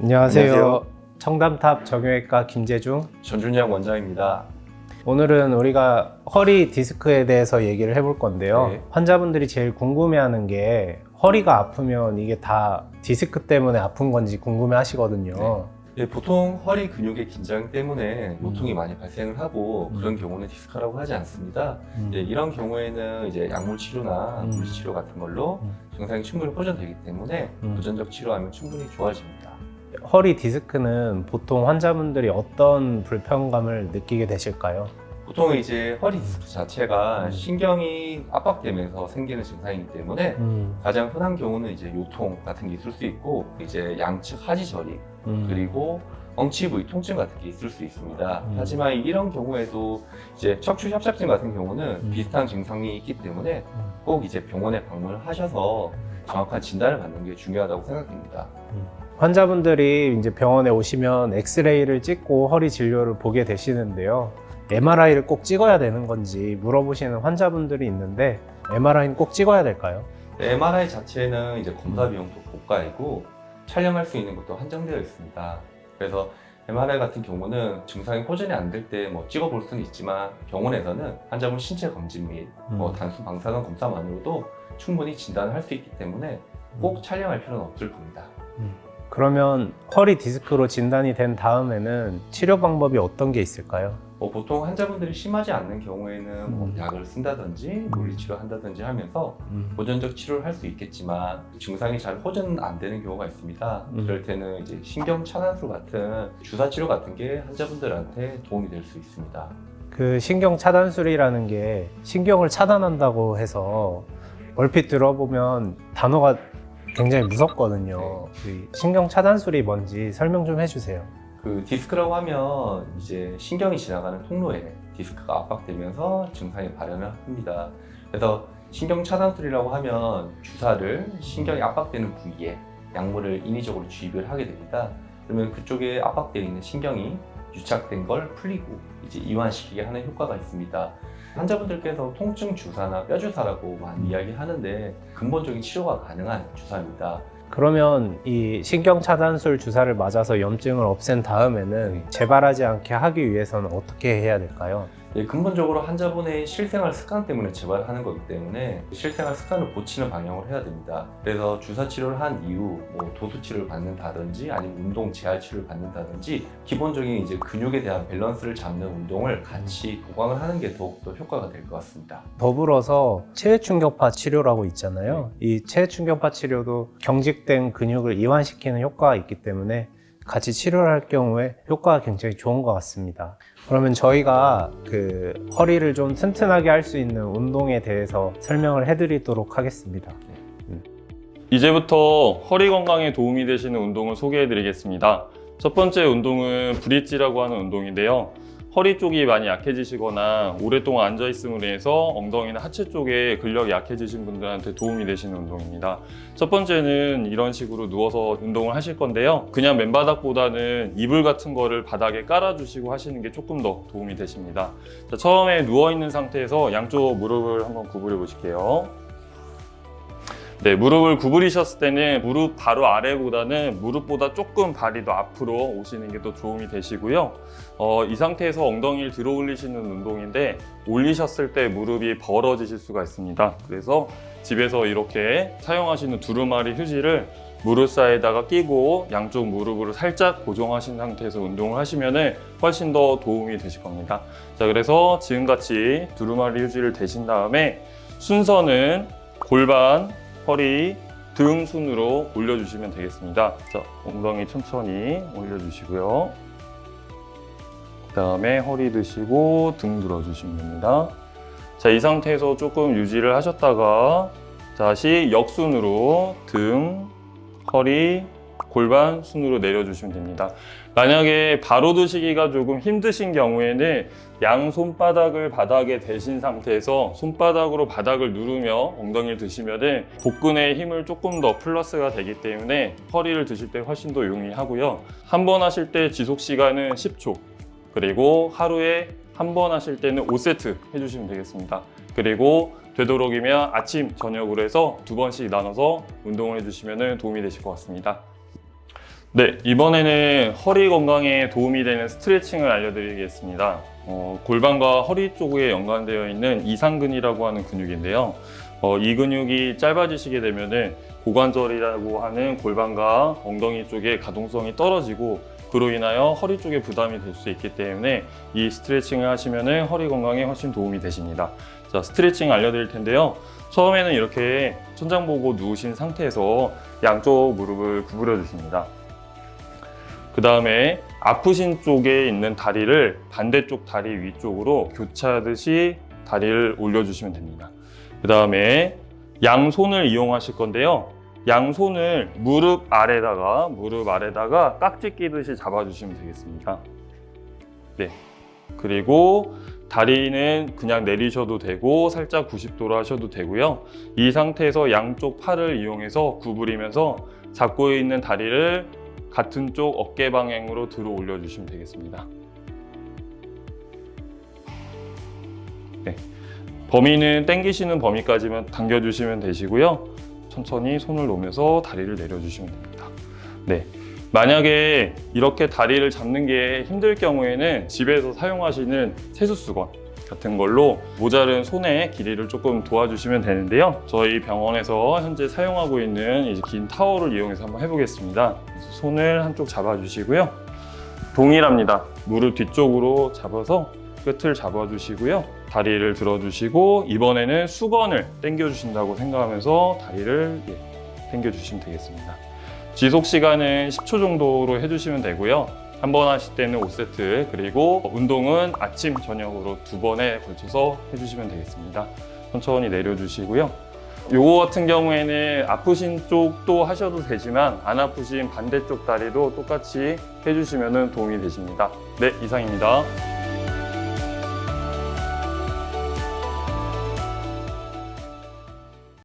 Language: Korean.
안녕하세요. 안녕하세요. 청담탑 정형외과 김재중. 전준영 원장입니다. 오늘은 우리가 허리 디스크에 대해서 얘기를 해볼 건데요. 네. 환자분들이 제일 궁금해하는 게 허리가 아프면 이게 다 디스크 때문에 아픈 건지 궁금해 하시거든요. 네, 보통 허리 근육의 긴장 때문에 요통이 많이 발생을 하고 그런 경우는 디스크라고 하지 않습니다. 네, 이런 경우에는 이제 약물 치료나 물리 치료 같은 걸로 증상이 충분히 호전되기 때문에 보존적 치료하면 충분히 좋아집니다. 허리 디스크는 보통 환자분들이 어떤 불편감을 느끼게 되실까요? 보통 이제 허리 디스크 자체가 신경이 압박되면서 생기는 증상이기 때문에 가장 흔한 경우는 이제 요통 같은 게 있을 수 있고 이제 양측 하지 저림 그리고 엉치 부위 통증 같은 게 있을 수 있습니다. 하지만 이런 경우에도 이제 척추 협착증 같은 경우는 비슷한 증상이 있기 때문에 꼭 이제 병원에 방문을 하셔서 정확한 진단을 받는 게 중요하다고 생각됩니다. 환자분들이 이제 병원에 오시면 엑스레이를 찍고 허리 진료를 보게 되시는데요. MRI를 꼭 찍어야 되는 건지 물어보시는 환자분들이 있는데 MRI는 꼭 찍어야 될까요? MRI 자체는 이제 검사 비용도 고가이고 촬영할 수 있는 것도 한정되어 있습니다. 그래서 MRI 같은 경우는 증상이 호전이 안 될 때 뭐 찍어볼 수는 있지만 병원에서는 환자분 신체 검진 및 단순 방사선 검사만으로도 충분히 진단을 할 수 있기 때문에 꼭 촬영할 필요는 없을 겁니다. 그러면 허리 디스크로 진단이 된 다음에는 치료 방법이 어떤 게 있을까요? 보통 환자분들이 심하지 않는 경우에는 뭐 약을 쓴다든지 물리치료 한다든지 하면서 보존적 치료를 할 수 있겠지만 증상이 잘 호전 안 되는 경우가 있습니다. 그럴 때는 이제 신경 차단술 같은 주사 치료 같은 게 환자분들한테 도움이 될 수 있습니다. 그 신경 차단술이라는 게 신경을 차단한다고 해서 얼핏 들어보면 단어가 굉장히 무섭거든요. 그 신경 차단술이 뭔지 설명 좀 해주세요. 그 디스크라고 하면 이제 신경이 지나가는 통로에 디스크가 압박되면서 증상이 발현을 합니다. 그래서 신경 차단술이라고 하면 주사를 신경이 압박되는 부위에 약물을 인위적으로 주입을 하게 됩니다. 그러면 그쪽에 압박되어 있는 신경이 유착된 걸 풀리고 이제 이완시키게 하는 효과가 있습니다. 환자분들께서 통증 주사나 뼈 주사라고 많이 이야기하는데 근본적인 치료가 가능한 주사입니다. 그러면 이 신경 차단술 주사를 맞아서 염증을 없앤 다음에는 재발하지 않게 하기 위해서는 어떻게 해야 될까요? 근본적으로 환자분의 실생활 습관 때문에 재발하는 거기 때문에 실생활 습관을 고치는 방향으로 해야 됩니다. 그래서 주사 치료를 한 이후 뭐 도수 치료를 받는다든지 아니면 운동 재활 치료를 받는다든지 기본적인 이제 근육에 대한 밸런스를 잡는 운동을 같이 보강을 하는 게 더욱더 효과가 될 것 같습니다. 더불어서 체외충격파 치료라고 있잖아요. 이 체외충격파 치료도 경직된 근육을 이완시키는 효과가 있기 때문에 같이 치료를 할 경우에 효과가 굉장히 좋은 것 같습니다. 그러면 저희가 그 허리를 좀 튼튼하게 할 수 있는 운동에 대해서 설명을 해드리도록 하겠습니다. 이제부터 허리 건강에 도움이 되시는 운동을 소개해 드리겠습니다. 첫 번째 운동은 브릿지라고 하는 운동인데요. 허리 쪽이 많이 약해지시거나 오랫동안 앉아 있음으로 인해서 엉덩이나 하체 쪽에 근력이 약해지신 분들한테 도움이 되시는 운동입니다. 첫 번째는 이런 식으로 누워서 운동을 하실 건데요. 그냥 맨바닥보다는 이불 같은 거를 바닥에 깔아주시고 하시는 게 조금 더 도움이 되십니다. 자, 처음에 누워있는 상태에서 양쪽 무릎을 한번 구부려 보실게요. 네, 무릎을 구부리셨을 때는 무릎 바로 아래보다는 무릎보다 조금 발이 더 앞으로 오시는 게 더 도움이 되시고요. 이 상태에서 엉덩이를 들어 올리시는 운동인데 올리셨을 때 무릎이 벌어지실 수가 있습니다. 그래서 집에서 이렇게 사용하시는 두루마리 휴지를 무릎 사이에다가 끼고 양쪽 무릎으로 살짝 고정하신 상태에서 운동을 하시면 훨씬 더 도움이 되실 겁니다. 자, 그래서 지금같이 두루마리 휴지를 대신 다음에 순서는 골반, 허리, 등 순으로 올려주시면 되겠습니다. 자, 엉덩이 천천히 올려주시고요. 그 다음에 허리 드시고 등 들어주시면 됩니다. 자, 이 상태에서 조금 유지를 하셨다가 다시 역순으로 등, 허리, 골반 순으로 내려주시면 됩니다. 만약에 바로 드시기가 조금 힘드신 경우에는 양 손바닥을 바닥에 대신 상태에서 손바닥으로 바닥을 누르며 엉덩이를 드시면 복근에 힘을 조금 더 플러스가 되기 때문에 허리를 드실 때 훨씬 더 용이하고요. 한 번 하실 때 지속 시간은 10초, 그리고 하루에 한 번 하실 때는 5세트 해주시면 되겠습니다. 그리고 되도록이면 아침, 저녁으로 해서 2번씩 나눠서 운동을 해주시면 도움이 되실 것 같습니다. 네, 이번에는 허리 건강에 도움이 되는 스트레칭을 알려드리겠습니다. 골반과 허리 쪽에 연관되어 있는 이상근이라고 하는 근육인데요. 이 근육이 짧아지시게 되면은 고관절이라고 하는 골반과 엉덩이 쪽에 가동성이 떨어지고 그로 인하여 허리 쪽에 부담이 될 수 있기 때문에 이 스트레칭을 하시면은 허리 건강에 훨씬 도움이 되십니다. 자, 스트레칭 알려드릴 텐데요. 처음에는 이렇게 천장 보고 누우신 상태에서 양쪽 무릎을 구부려 주십니다. 그 다음에 아프신 쪽에 있는 다리를 반대쪽 다리 위쪽으로 교차하듯이 다리를 올려주시면 됩니다. 그 다음에 양손을 이용하실 건데요. 양손을 무릎 아래다가 깍지 끼듯이 잡아주시면 되겠습니다. 네. 그리고 다리는 그냥 내리셔도 되고 살짝 90도로 하셔도 되고요. 이 상태에서 양쪽 팔을 이용해서 구부리면서 잡고 있는 다리를 같은 쪽 어깨 방향으로 들어 올려주시면 되겠습니다. 네. 범위는 당기시는 범위까지만 당겨주시면 되시고요. 천천히 손을 놓으면서 다리를 내려주시면 됩니다. 네. 만약에 이렇게 다리를 잡는 게 힘들 경우에는 집에서 사용하시는 세수수건 같은 걸로 모자른 손의 길이를 조금 도와주시면 되는데요. 저희 병원에서 현재 사용하고 있는 이제 긴 타월을 이용해서 한번 해보겠습니다. 그래서 손을 한쪽 잡아주시고요. 동일합니다. 무릎 뒤쪽으로 잡아서 끝을 잡아주시고요. 다리를 들어주시고 이번에는 수건을 당겨주신다고 생각하면서 다리를 당겨주시면 되겠습니다. 지속 시간은 10초 정도로 해주시면 되고요. 한 번 하실 때는 5세트, 그리고 운동은 아침, 저녁으로 2번에 걸쳐서 해주시면 되겠습니다. 천천히 내려주시고요. 요거 같은 경우에는 아프신 쪽도 하셔도 되지만 안 아프신 반대쪽 다리도 똑같이 해주시면 도움이 되십니다. 네, 이상입니다.